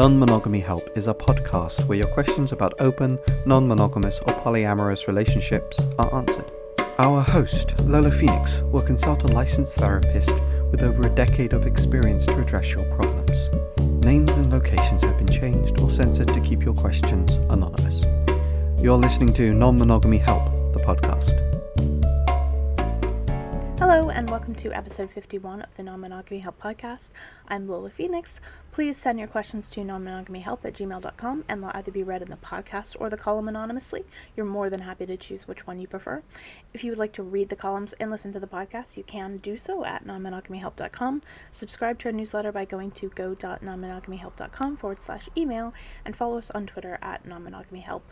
Non-Monogamy Help is a podcast where your questions about open, non-monogamous or polyamorous relationships are answered. Our host, Lola Phoenix, will consult a licensed therapist with over a decade of experience to address your problems. Names and locations have been changed or censored to keep your questions anonymous. You're listening to Non-Monogamy Help, the podcast. Hello and welcome to episode 51 of the Non-Monogamy Help podcast. I'm Lola Phoenix. Please send your questions to nonmonogamyhelp@gmail.com and they'll either be read in the podcast or the column anonymously. You're more than happy to choose which one you prefer. If you would like to read the columns and listen to the podcast, you can do so at nonmonogamyhelp.com. Subscribe to our newsletter by going to go.nonmonogamyhelp.com/email and follow us on Twitter at nonmonogamyhelp.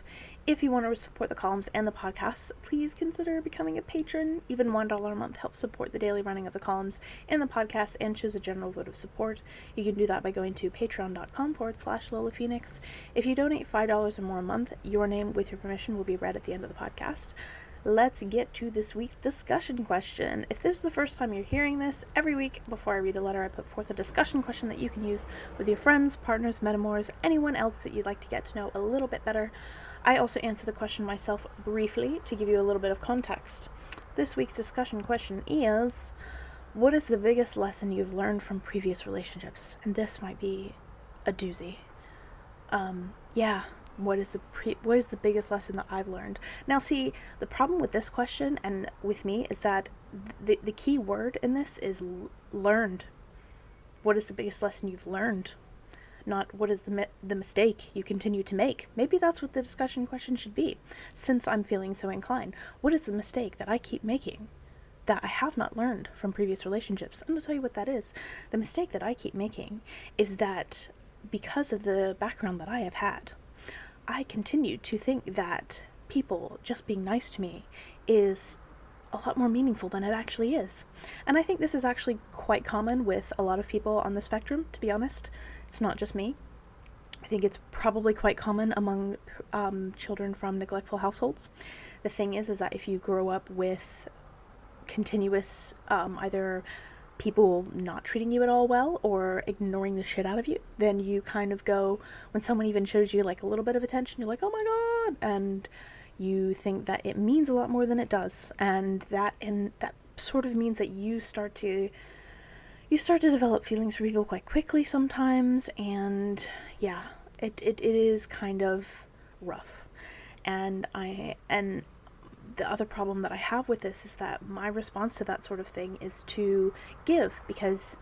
If you want to support the columns and the podcasts, please consider becoming a patron. Even $1 a month helps support the daily running of the columns and the podcast and choose a general vote of support. You can do that by going to patreon.com/Lola Phoenix. If you donate $5 or more a month, your name with your permission will be read at the end of the podcast. Let's get to this week's discussion question. If this is the first time you're hearing this, every week before I read the letter, I put forth a discussion question that you can use with your friends, partners, metamors, anyone else that you'd like to get to know a little bit better. I also answer the question myself briefly to give you a little bit of context. This week's discussion question is, what is the biggest lesson you've learned from previous relationships? And this might be a doozy. What is the biggest lesson that I've learned? Now, see, the problem with this question and with me is that the key word in this is learned. What is the biggest lesson you've learned? Not what is the mistake you continue to make. Maybe that's what the discussion question should be, since I'm feeling so inclined. What is the mistake that I keep making that I have not learned from previous relationships? I'm going to tell you what that is. The mistake that I keep making is that because of the background that I have had, I continue to think that people just being nice to me is a lot more meaningful than it actually is. And I think this is actually quite common with a lot of people on the spectrum, to be honest. It's not just me. I think it's probably quite common among children from neglectful households. The thing is that if you grow up with continuous either people not treating you at all well or ignoring the shit out of you, then you kind of go, when someone even shows you like a little bit of attention, you're like, oh my god, and you think that it means a lot more than it does, and that sort of means that you start to develop feelings for people quite quickly sometimes, and yeah, it is kind of rough. And the other problem that I have with this is that my response to that sort of thing is to give, because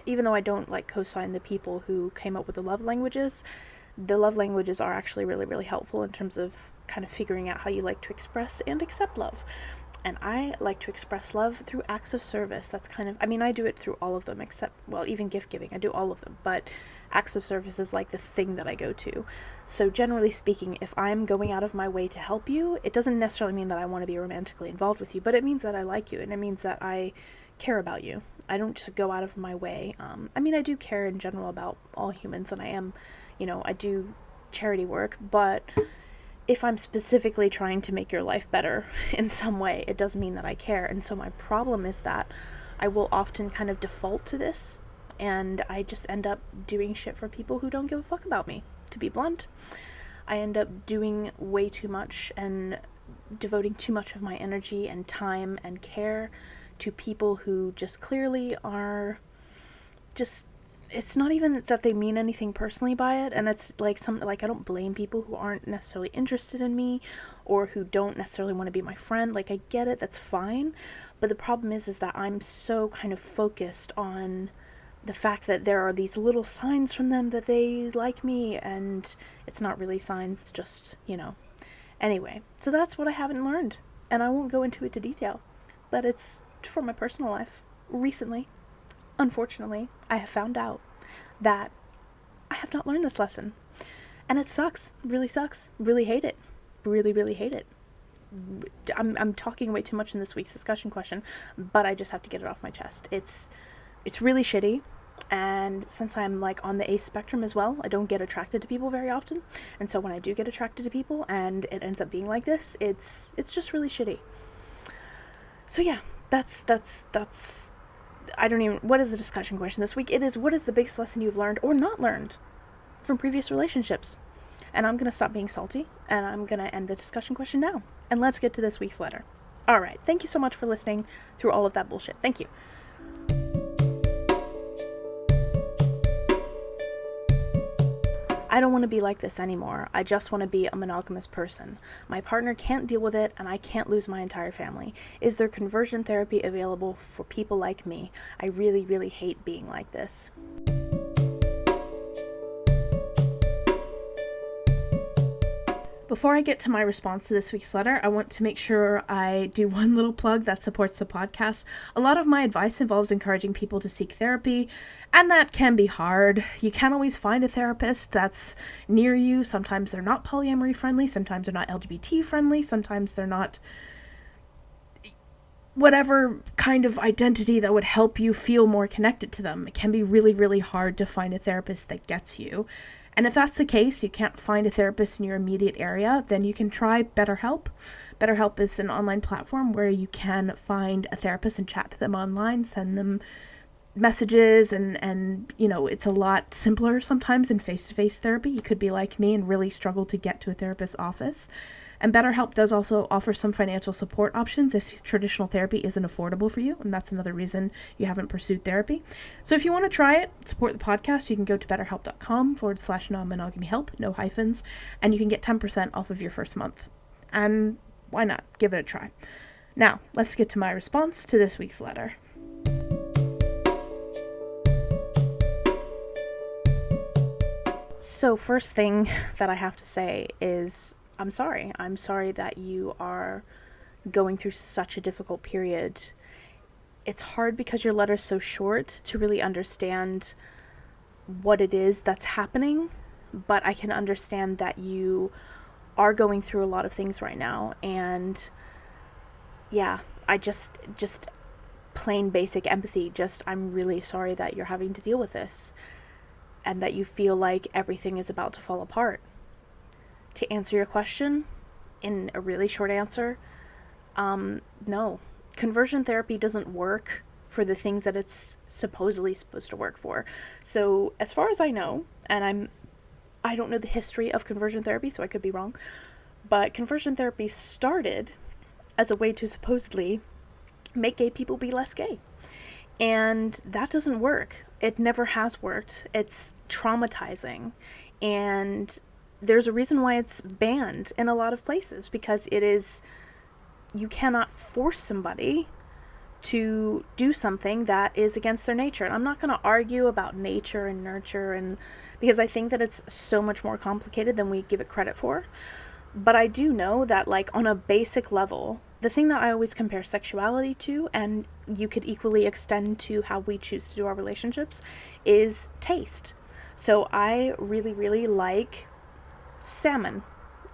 even though I don't like co-sign the people who came up with the love languages are actually really, really helpful in terms of kind of figuring out how you like to express and accept love. And I like to express love through acts of service. That's kind of, I do it through all of them except, well, even gift giving, I do all of them, but acts of service is like the thing that I go to. So generally speaking, if I'm going out of my way to help you, it doesn't necessarily mean that I want to be romantically involved with you, but it means that I like you, and it means that I care about you. I don't just go out of my way. I do care in general about all humans, and I do charity work, but if I'm specifically trying to make your life better in some way, it does mean that I care. And so my problem is that I will often kind of default to this, and I just end up doing shit for people who don't give a fuck about me, to be blunt. I end up doing way too much and devoting too much of my energy and time and care to people who just clearly are just, it's not even that they mean anything personally by it, and it's like I don't blame people who aren't necessarily interested in me or who don't necessarily want to be my friend. Like, I get it, that's fine, but the problem is that I'm so kind of focused on the fact that there are these little signs from them that they like me, and it's not really signs, it's just, Anyway, so that's what I haven't learned, and I won't go into it to detail, but it's for my personal life. Recently, unfortunately, I have found out that I have not learned this lesson. And it sucks. Really sucks. Really hate it. Really, really hate it. I'm talking way too much in this week's discussion question, but I just have to get it off my chest. It's really shitty. And since I'm like on the ace spectrum as well, I don't get attracted to people very often. And so when I do get attracted to people and it ends up being like this, it's just really shitty. So yeah, that's I don't even, what is the discussion question this week? It is, what is the biggest lesson you've learned or not learned from previous relationships. And I'm going to stop being salty, and I'm going to end the discussion question now. And let's get to this week's letter. All right. Thank you so much for listening through all of that bullshit. Thank you. I don't want to be like this anymore. I just want to be a monogamous person. My partner can't deal with it, and I can't lose my entire family. Is there conversion therapy available for people like me? I really, really hate being like this. Before I get to my response to this week's letter, I want to make sure I do one little plug that supports the podcast. A lot of my advice involves encouraging people to seek therapy, and that can be hard. You can't always find a therapist that's near you. Sometimes they're not polyamory friendly, sometimes they're not LGBT friendly, sometimes they're not whatever kind of identity that would help you feel more connected to them. It can be really, really hard to find a therapist that gets you. And if that's the case, you can't find a therapist in your immediate area, then you can try BetterHelp. BetterHelp is an online platform where you can find a therapist and chat to them online, send them messages, and you know, it's a lot simpler sometimes than face-to-face therapy. You could be like me and really struggle to get to a therapist's office. And BetterHelp does also offer some financial support options if traditional therapy isn't affordable for you, and that's another reason you haven't pursued therapy. So if you want to try it, support the podcast, you can go to betterhelp.com/non-monogamy help, no hyphens, and you can get 10% off of your first month. And why not? Give it a try. Now, let's get to my response to this week's letter. So first thing that I have to say is I'm sorry. I'm sorry that you are going through such a difficult period. It's hard because your letter's so short to really understand what it is that's happening, but I can understand that you are going through a lot of things right now, and yeah, I just plain basic empathy, I'm really sorry that you're having to deal with this and that you feel like everything is about to fall apart. To answer your question, in a really short answer, no. Conversion therapy doesn't work for the things that it's supposedly supposed to work for. So as far as I know, and I don't know the history of conversion therapy, so I could be wrong, but conversion therapy started as a way to supposedly make gay people be less gay. And that doesn't work. It never has worked. It's traumatizing. And there's a reason why it's banned in a lot of places, because you cannot force somebody to do something that is against their nature. And I'm not going to argue about nature and nurture, and because I think that it's so much more complicated than we give it credit for. But I do know that, like, on a basic level, the thing that I always compare sexuality to, and you could equally extend to how we choose to do our relationships, is taste. So I really, really like salmon.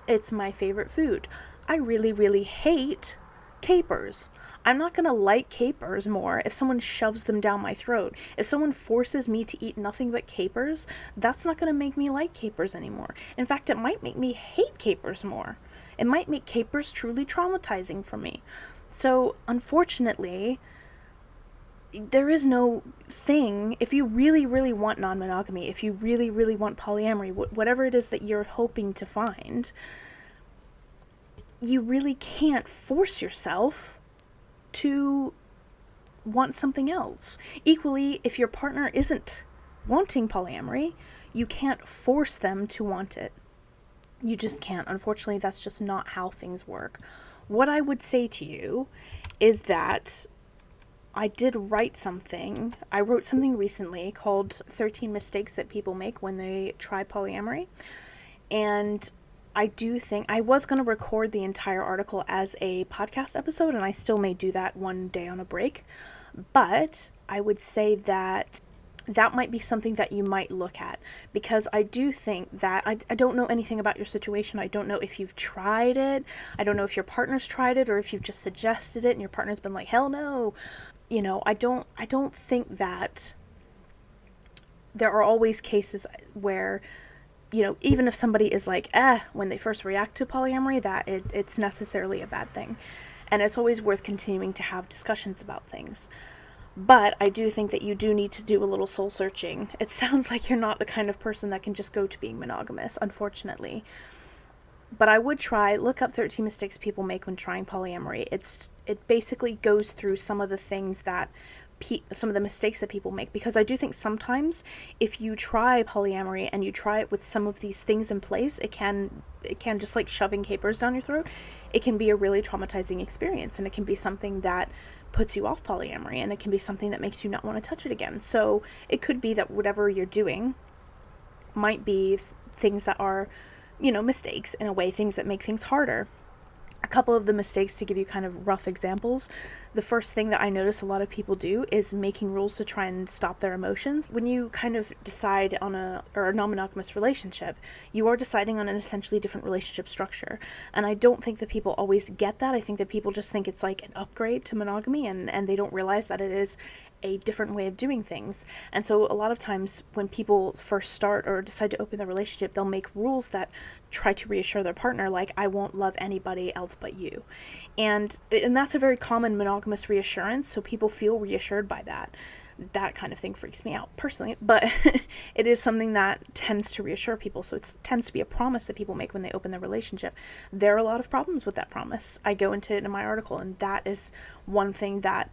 It's my favorite food. I really, really hate capers. I'm not gonna like capers more if someone shoves them down my throat. If someone forces me to eat nothing but capers, that's not gonna make me like capers anymore. In fact, it might make me hate capers more. It might make capers truly traumatizing for me. So, unfortunately, there is no thing. If you really, really want non-monogamy, if you really, really want polyamory, whatever it is that you're hoping to find, you really can't force yourself to want something else. Equally, if your partner isn't wanting polyamory, you can't force them to want it. You just can't. Unfortunately, that's just not how things work. What I would say to you is that I did write something. I wrote something recently called 13 Mistakes That People Make When They Try Polyamory. And I do think I was going to record the entire article as a podcast episode, and I still may do that one day on a break. But I would say that that might be something that you might look at, because I do think that I don't know anything about your situation. I don't know if you've tried it. I don't know if your partner's tried it, or if you've just suggested it and your partner's been like, hell no. You know, I don't think that there are always cases where, you know, even if somebody is like, when they first react to polyamory, that it's necessarily a bad thing. And it's always worth continuing to have discussions about things. But I do think that you do need to do a little soul searching. It sounds like you're not the kind of person that can just go to being monogamous, unfortunately. But I would look up 13 mistakes people make when trying polyamory. It basically goes through some of the things that some of the mistakes that people make, because I do think sometimes if you try polyamory and you try it with some of these things in place, it can just like shoving capers down your throat. It can be a really traumatizing experience, and it can be something that puts you off polyamory, and it can be something that makes you not want to touch it again. So it could be that whatever you're doing might be things that are, mistakes in a way, things that make things harder. A couple of the mistakes, to give you kind of rough examples. The first thing that I notice a lot of people do is making rules to try and stop their emotions. When you kind of decide on a non-monogamous relationship, you are deciding on an essentially different relationship structure. And I don't think that people always get that. I think that people just think it's like an upgrade to monogamy, and they don't realize that it is a different way of doing things. And so a lot of times when people first start or decide to open their relationship, they'll make rules that try to reassure their partner, like, I won't love anybody else but you. And that's a very common monogamous reassurance, so people feel reassured by that. That kind of thing freaks me out personally, but it is something that tends to reassure people. So it tends to be a promise that people make when they open their relationship. There are a lot of problems with that promise. I go into it in my article, and that is one thing that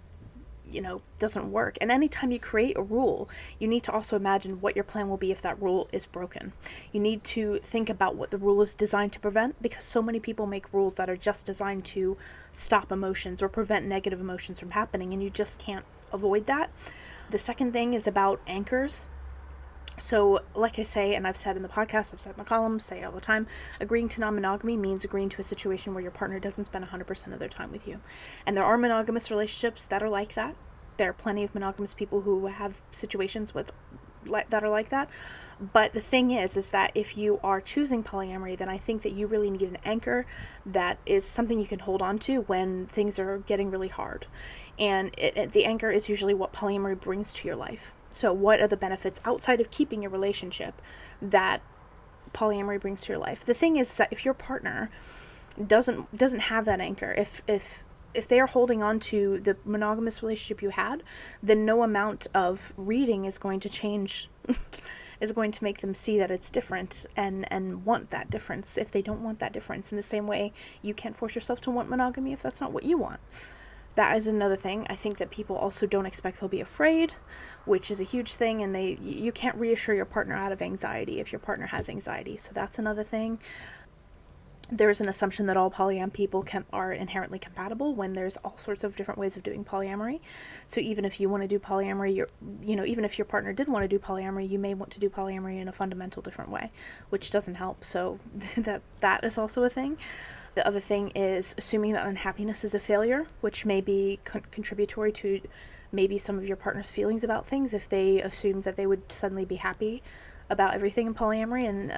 doesn't work. And anytime you create a rule, you need to also imagine what your plan will be if that rule is broken. You need to think about what the rule is designed to prevent, because so many people make rules that are just designed to stop emotions or prevent negative emotions from happening, and you just can't avoid that. The second thing is about anchors. So, like I say, and I've said in the podcast, I've said in my columns, say it all the time, agreeing to non-monogamy means agreeing to a situation where your partner doesn't spend 100% of their time with you. And there are monogamous relationships that are like that. There are plenty of monogamous people who have situations that are like that. But the thing is that if you are choosing polyamory, then I think that you really need an anchor that is something you can hold on to when things are getting really hard. And the anchor is usually what polyamory brings to your life. So what are the benefits outside of keeping your relationship that polyamory brings to your life? The thing is that if your partner doesn't have that anchor, if they are holding on to the monogamous relationship you had, then no amount of reading is going to change, is going to make them see that it's different and want that difference if they don't want that difference. In the same way, you can't force yourself to want monogamy if that's not what you want. That is another thing. I think that people also don't expect they'll be afraid, which is a huge thing, and you can't reassure your partner out of anxiety if your partner has anxiety. So that's another thing. There's an assumption that all polyam people are inherently compatible, when there's all sorts of different ways of doing polyamory. So even if you want to do polyamory, even if your partner did want to do polyamory, you may want to do polyamory in a fundamental different way, which doesn't help. So that is also a thing. The other thing is assuming that unhappiness is a failure, which may be contributory to maybe some of your partner's feelings about things, if they assume that they would suddenly be happy about everything in polyamory, and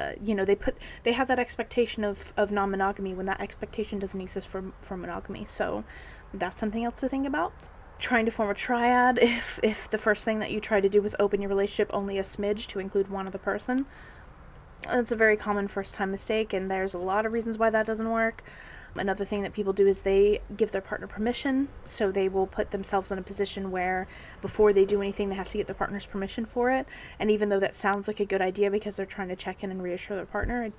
they have that expectation of non-monogamy when that expectation doesn't exist for monogamy. So that's something else to think about. Trying to form a triad, if the first thing that you try to do was open your relationship only a smidge to include one other person, that's a very common first-time mistake, and there's a lot of reasons why that doesn't work. Another thing that people do is they give their partner permission, so they will put themselves in a position where before they do anything, they have to get their partner's permission for it. And even though that sounds like a good idea because they're trying to check in and reassure their partner,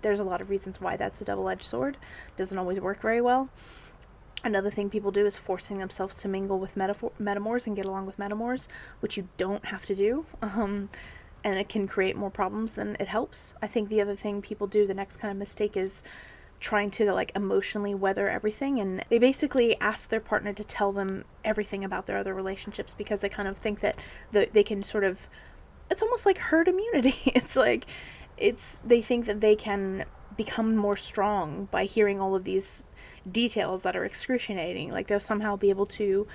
there's a lot of reasons why that's a double-edged sword. It doesn't always work very well. Another thing people do is forcing themselves to mingle with metamors and get along with metamors, which you don't have to do. And it can create more problems than it helps. I think the other thing people do, the next kind of mistake, is trying to emotionally weather everything, and they basically ask their partner to tell them everything about their other relationships, because they kind of think that they can sort of, it's almost like herd immunity. They think that they can become more strong by hearing all of these details that are excruciating, like they'll somehow be able to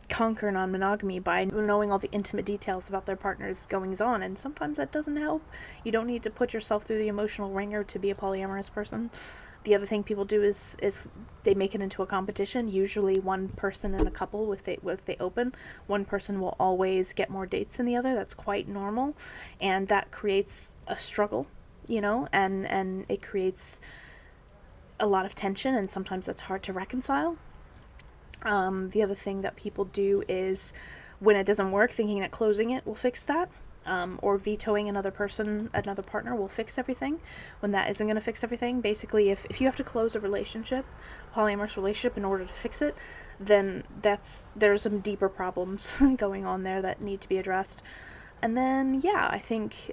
conquer non-monogamy by knowing all the intimate details about their partner's goings-on, and sometimes that doesn't help. You don't need to put yourself through the emotional ringer to be a polyamorous person. The other thing people do is they make it into a competition. Usually one person in a couple, if they open, one person will always get more dates than the other. That's quite normal, and that creates a struggle, and it creates a lot of tension, and sometimes that's hard to reconcile. The other thing that people do is, when it doesn't work, thinking that closing it will fix that, or vetoing another partner will fix everything, when that isn't going to fix everything. Basically, if you have to close a relationship, polyamorous relationship, in order to fix it, then there's some deeper problems going on there that need to be addressed. And then, yeah, I think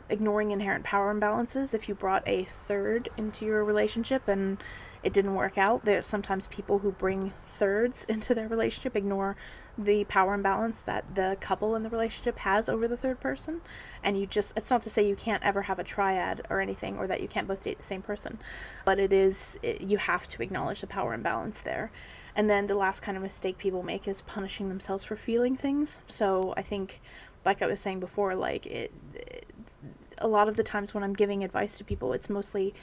ignoring inherent power imbalances. If you brought a third into your relationship and it didn't work out, there's sometimes people who bring thirds into their relationship ignore the power imbalance that the couple in the relationship has over the third person. And it's not to say you can't ever have a triad or anything, or that you can't both date the same person, but you have to acknowledge the power imbalance there. And then the last kind of mistake people make is punishing themselves for feeling things. So I think, like I was saying before, a lot of the times when I'm giving advice to people, it's mostly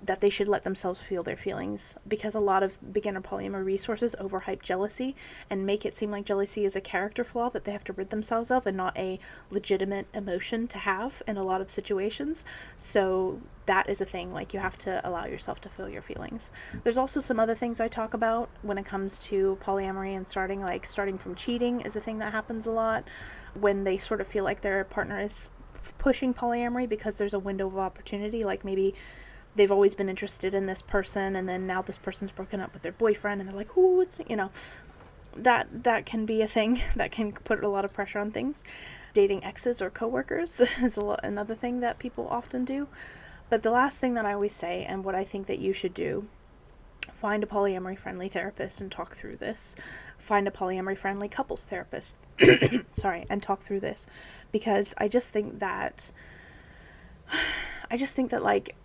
that they should let themselves feel their feelings, because a lot of beginner polyamory resources overhype jealousy and make it seem like jealousy is a character flaw that they have to rid themselves of, and not a legitimate emotion to have in a lot of situations. So that is a thing, like, you have to allow yourself to feel your feelings. There's also some other things I talk about when it comes to polyamory and starting from cheating is a thing that happens a lot when they sort of feel like their partner is pushing polyamory because there's a window of opportunity. Like, maybe they've always been interested in this person, and then now this person's broken up with their boyfriend, and they're like, "Ooh, that can be a thing that can put a lot of pressure on things." Dating exes or coworkers is another thing that people often do. But the last thing that I always say, and what I think that you should do, find a polyamory friendly therapist and talk through this. Find a polyamory friendly couples therapist, and talk through this, because I just think that like,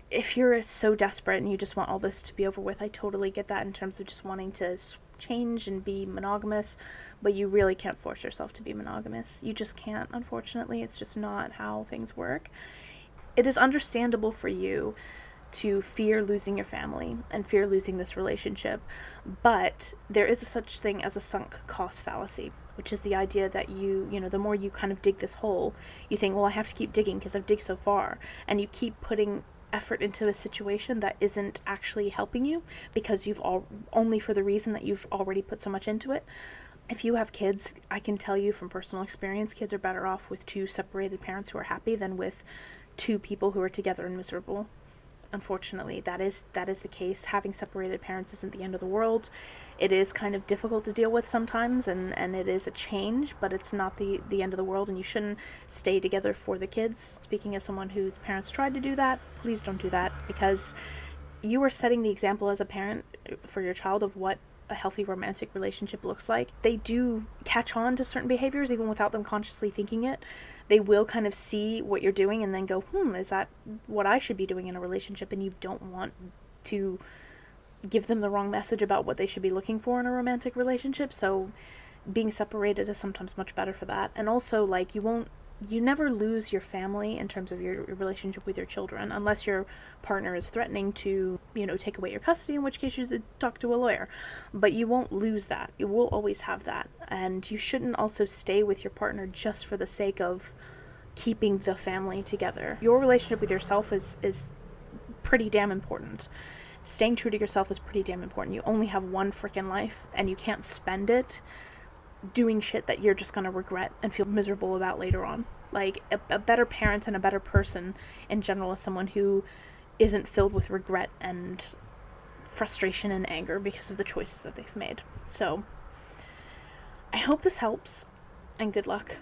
if you're so desperate and you just want all this to be over with, I totally get that in terms of just wanting to change and be monogamous, but you really can't force yourself to be monogamous. You just can't, unfortunately. It's just not how things work. It is understandable for you to fear losing your family and fear losing this relationship, but there is a such thing as a sunk cost fallacy, which is the idea that the more you kind of dig this hole, you think, well, I have to keep digging because I've digged so far, and you keep putting effort into a situation that isn't actually helping you, because only for the reason that you've already put so much into it. If you have kids, I can tell you from personal experience, kids are better off with two separated parents who are happy than with two people who are together and miserable. Unfortunately, that is the case. Having separated parents isn't the end of the world. It is kind of difficult to deal with sometimes, and it is a change, but it's not the end of the world, and you shouldn't stay together for the kids. Speaking as someone whose parents tried to do that, please don't do that, because you are setting the example as a parent for your child of what a healthy romantic relationship looks like. They do catch on to certain behaviors even without them consciously thinking it. They will kind of see what you're doing and then go, is that what I should be doing in a relationship? And you don't want to give them the wrong message about what they should be looking for in a romantic relationship. So being separated is sometimes much better for that. And also, like, you never lose your family in terms of your relationship with your children, unless your partner is threatening to, take away your custody, in which case you should talk to a lawyer. But you won't lose that. You will always have that. And you shouldn't also stay with your partner just for the sake of keeping the family together. Your relationship with yourself is pretty damn important. Staying true to yourself is pretty damn important. You only have one freaking life, and you can't spend it doing shit that you're just gonna regret and feel miserable about later on. Like, a better parent and a better person in general is someone who isn't filled with regret and frustration and anger because of the choices that they've made. So I hope this helps, and good luck.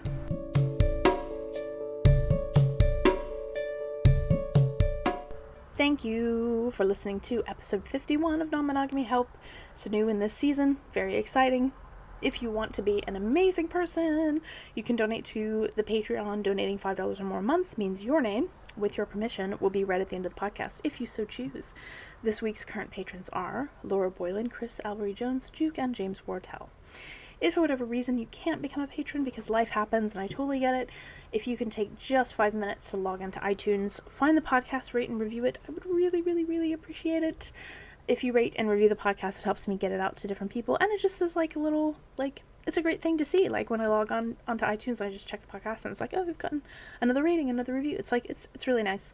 Thank you for listening to episode 51 of Non-Monogamy Help. It's new in this season, very exciting. If you want to be an amazing person, you can donate to the Patreon. Donating $5 or more a month means your name, with your permission, will be read at the end of the podcast, if you so choose. This week's current patrons are Laura Boylan, Chris Albury-Jones, Duke, and James Wardell. If for whatever reason you can't become a patron because life happens, and I totally get it, if you can take just 5 minutes to log into iTunes, find the podcast, rate and review it, I would really, really, really appreciate it. If you rate and review the podcast, it helps me get it out to different people, and it just is like a little, it's a great thing to see. Like, when I log onto iTunes, I just check the podcast, and it's like, oh, we've gotten another rating, another review. It's like, it's really nice.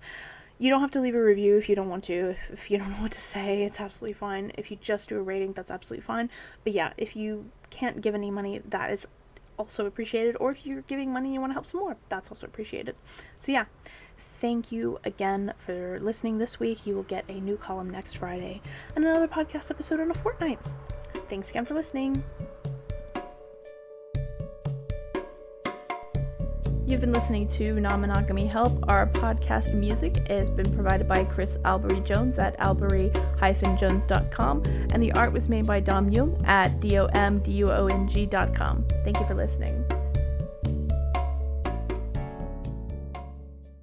You don't have to leave a review if you don't want to. If you don't know what to say, it's absolutely fine. If you just do a rating, that's absolutely fine. But yeah, if you can't give any money, that is also appreciated. Or if you're giving money and you want to help some more, that's also appreciated. So yeah, thank you again for listening this week. You will get a new column next Friday and another podcast episode in a fortnight. Thanks again for listening. You've been listening to Non-Monogamy Help. Our podcast music has been provided by Chris Albury-Jones at albury-jones.com, and the art was made by Dom Jung at domduong.com. Thank you for listening.